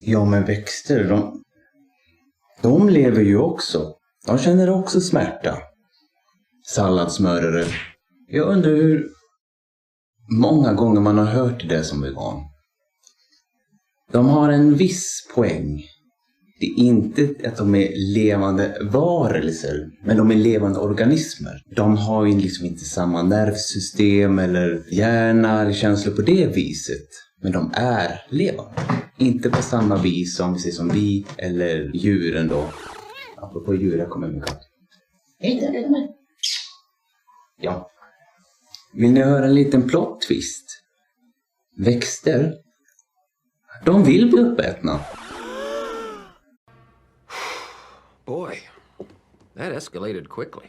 Ja, men växter, de lever ju också. De känner också smärta. Salladssmörare. Jag undrar hur många gånger man har hört det som vegan. De har en viss poäng. Det är inte att de är levande varelser, men de är levande organismer. De har ju liksom inte samma nervsystem eller hjärna eller känslor på det viset. Men de är levande. Inte på samma vis som vi eller djuren då. Apropå djuren kommer min katt. Ja. Vill ni höra en liten plot twist? Växter, de vill bli uppätna. Boy, that escalated quickly.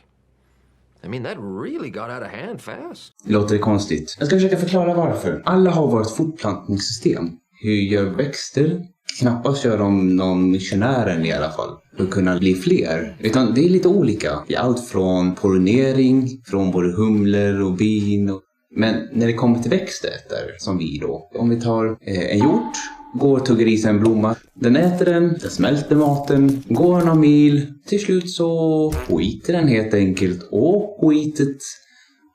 I mean, that really got out of hand fast. Låter det konstigt? Jag ska försöka förklara varför. Alla har vårt fortplantningssystem. Hur gör växter? Knappast gör de någon missionären i alla fall. För att kunna bli fler. Utan det är lite olika. Det är allt från pollinering, från både humlor och bin. Men när det kommer till växtätare, som vi då. Om vi tar en hjort, går och tuggar i sig en blomma. Den äter den smälter maten, går några mil. Till slut så skiter den helt enkelt. Och skitet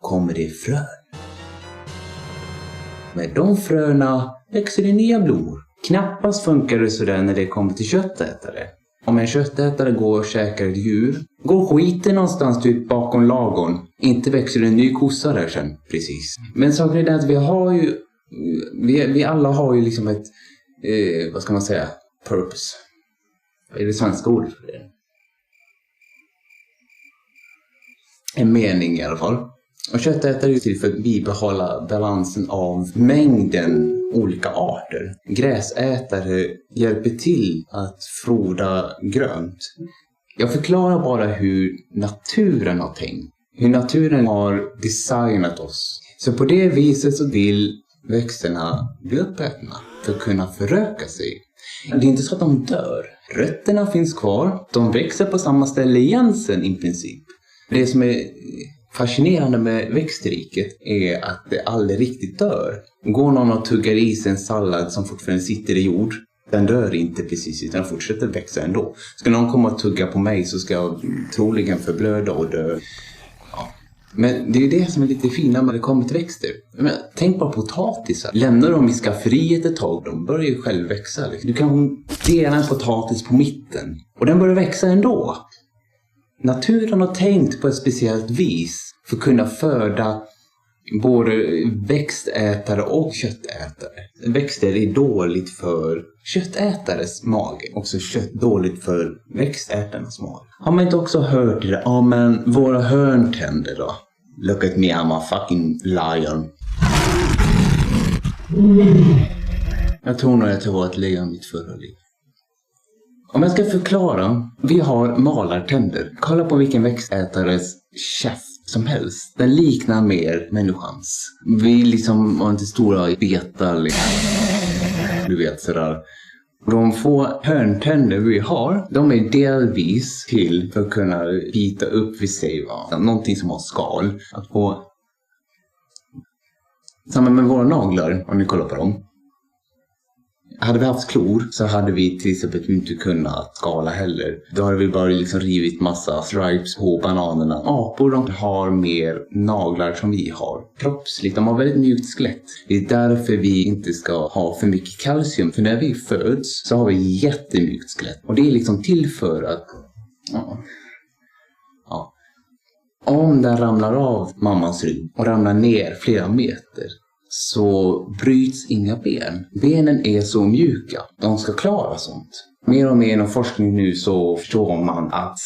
kommer det frön. Med de fröna växer det nya blommor. Knappast funkar det sådär när det kommer till köttätare. Om en köttätare går och käkar ett djur, går skiten någonstans typ bakom lagon. Inte växer en ny kossa där sen, precis. Men saken är det att vi alla har ju liksom ett, vad ska man säga, purpose. Vad är det svenska ordet för det? En mening i alla fall. Och köttätare är till för att bibehålla balansen av mängden olika arter. Gräsätare hjälper till att froda grönt. Jag förklarar bara hur naturen har tänkt. Hur naturen har designat oss. Så på det viset så vill växterna bli uppätna för att kunna föröka sig. Det är inte så att de dör. Rötterna finns kvar. De växer på samma ställe igen sen i princip. Det som är fascinerande med växtriket är att det aldrig riktigt dör. Går någon och tuggar i sig en sallad som fortfarande sitter i jord, den dör inte precis utan fortsätter växa ändå. Ska någon komma och tugga på mig så ska jag troligen förblöda och dö. Ja. Men det är ju det som är lite fina när det kommer till växter. Men tänk på potatisar. Lämnar dem i skafferiet ett tag, de börjar ju själv växa. Du kan dela en potatis på mitten och den börjar växa ändå. Naturen har tänkt på ett speciellt vis för att kunna föda både växtätare och köttätare. Växter är dåligt för köttätares mage. Också kött dåligt för växtätarnas mage. Har man inte också hört det? Ja, men våra hörntänder då? Look at me, I'm a fucking lion. Jag tror nog att jag var ett lejon mitt förra liv. Om jag ska förklara, vi har malartänder. Kolla på vilken växtätares käft som helst. Den liknar mer människans. Vi liksom har inte stora betar. Du vet sådär. De få hörntänder vi har, de är delvis till för att kunna bita upp vid sig. Någonting som har skal. Att få... Samma med våra naglar, om ni kollar på dem. Hade vi haft klor så hade vi till exempel inte kunnat skala heller. Då hade vi bara liksom rivit massa stripes på bananerna. Apor, de har mer naglar som vi har. Kroppsligt, de har väldigt mjukt skelett. Det är därför vi inte ska ha för mycket kalcium. För när vi föds så har vi jättemjukt skelett. Och det är liksom till för att... Om den ramlar av mammans rygg och ramlar ner flera meter, så bryts inga ben. Benen är så mjuka. De ska klara sånt. Mer och mer inom forskning nu så förstår man att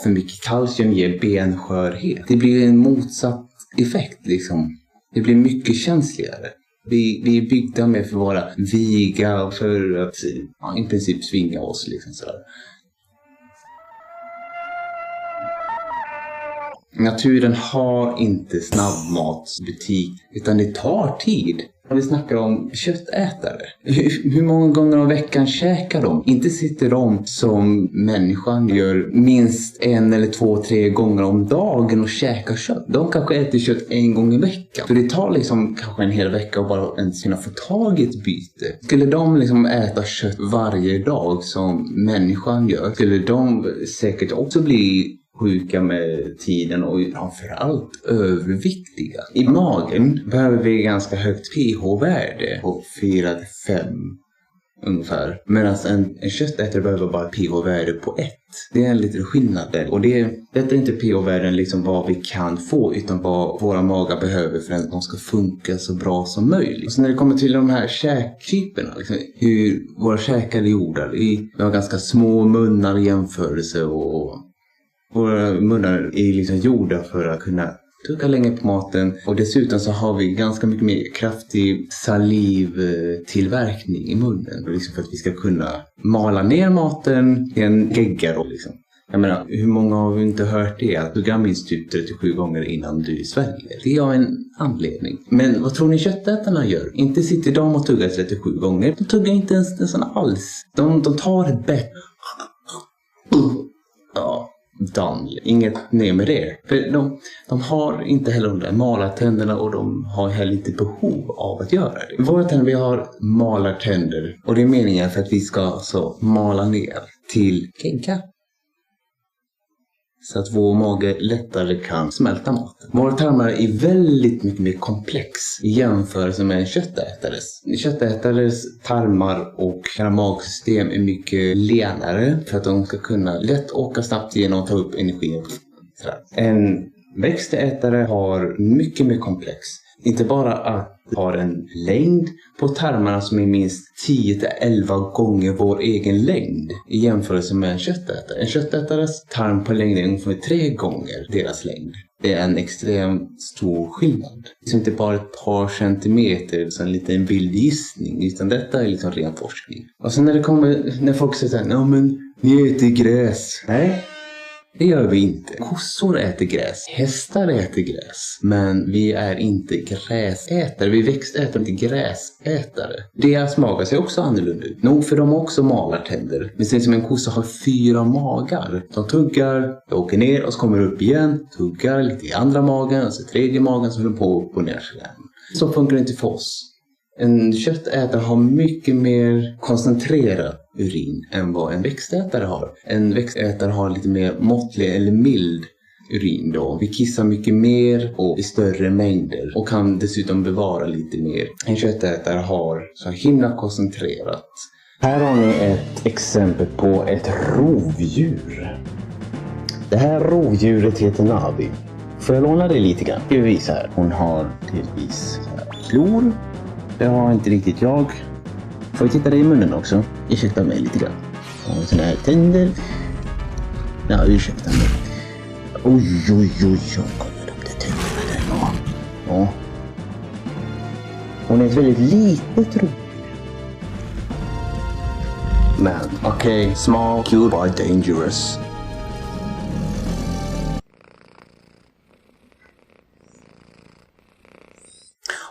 för mycket kalcium ger benskörhet. Det blir en motsatt effekt liksom. Det blir mycket känsligare. Vi är byggda med för att vara viga för att i princip svinga oss liksom sådär. Naturen har inte snabbmatsbutik, utan det tar tid. Vi snackar om köttätare. Hur många gånger om veckan käkar de? Inte sitter de som människan gör minst 1 eller 2, 3 gånger om dagen och käkar kött. De kanske äter kött 1 gång i veckan. Så det tar liksom kanske en hel vecka att bara ens kunna få tag i ett byte. Skulle de liksom äta kött varje dag som människan gör, skulle de säkert också bli sjuka med tiden och framförallt överviktiga. I magen behöver vi ganska högt pH-värde på 4-5 ungefär. Medan en köttätare behöver bara pH-värde på 1. Det är en liten skillnad där. Och detta är inte pH-värden liksom vad vi kan få, utan vad våra magar behöver för att de ska funka så bra som möjligt. Och så när det kommer till de här käktyperna, liksom, hur våra käkar är gjorda. Vi har ganska små munnar i jämförelse och våra munnar är liksom gjorda för att kunna tugga länge på maten. Och dessutom så har vi ganska mycket mer kraftig salivtillverkning i munnen. Liksom för att vi ska kunna mala ner maten i en gegga då liksom. Jag menar, hur många har vi inte hört det? Att tugga minst typ 37 gånger innan du sväljer. Det är en anledning. Men vad tror ni köttätarna gör? Inte sitter de och tuggar 37 gånger. De tuggar inte ens nästan alls. De tar ett bett. Ja. Inget ner med det. För de har inte heller de där malartänderna och de har heller inte behov av att göra det. Våra tänder, vi har malartänder och det är meningen för att vi ska alltså mala ner till gegga. Så att vår mage lättare kan smälta maten. Våra tarmar är väldigt mycket mer komplex i jämförelse med en köttätares. Köttätares tarmar och magsystem är mycket lenare för att de ska kunna lätt åka snabbt igenom och ta upp energi. En växtätare har mycket mer komplex. Inte bara att har en längd på tarmarna som är minst 10-11 gånger vår egen längd i jämförelse med en köttätare. En köttätares tarm på längd är ungefär 3 gånger deras längd. Det är en extremt stor skillnad. Det är inte bara ett par centimeter, så en liten bildgissning, utan detta är liksom ren forskning. Och sen när folk säger såhär, ja men ni äter gräs. Nej. Det gör vi inte. Kossor äter gräs. Hästar äter gräs. Men vi är inte gräsätare. Vi växtäter, inte gräsätare. Deras magar ser också annorlunda ut. Nog för de har också malartänder. Men sen som en kossa har 4 magar. De tuggar, åker ner och så kommer upp igen. Tuggar lite i andra magen och så 3:e magen som håller på ner sig. Så funkar det inte för oss. En köttätare har mycket mer koncentrerad urin än vad en växtätare har. En växtätare har lite mer måttlig eller mild urin då. Vi kissar mycket mer och i större mängder och kan dessutom bevara lite mer. En köttätare har så himla koncentrerat. Här har ni ett exempel på ett rovdjur. Det här rovdjuret heter Navi. Får jag låna det lite grann? Jag visar här. Hon har delvis klor. Det har inte riktigt jag. Får jag titta dig i munnen också? Ursäkta mig lite grann. Och såna här tänder. Ja, ursäkta mig. Oj, kolla de där tänderna där. Ja. Hon är ett väldigt litet rovdjur. Men, okej. Small, cute, but dangerous.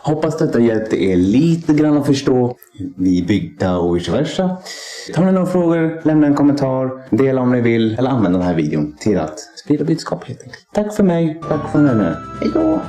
Hoppas detta hjälpte er lite grann att förstå vi byggda och vice versa. Tar ni några frågor, lämna en kommentar, dela om ni vill eller använda den här videon till att sprida budskap helt enkelt. Tack för mig, tack för henne. Hej då!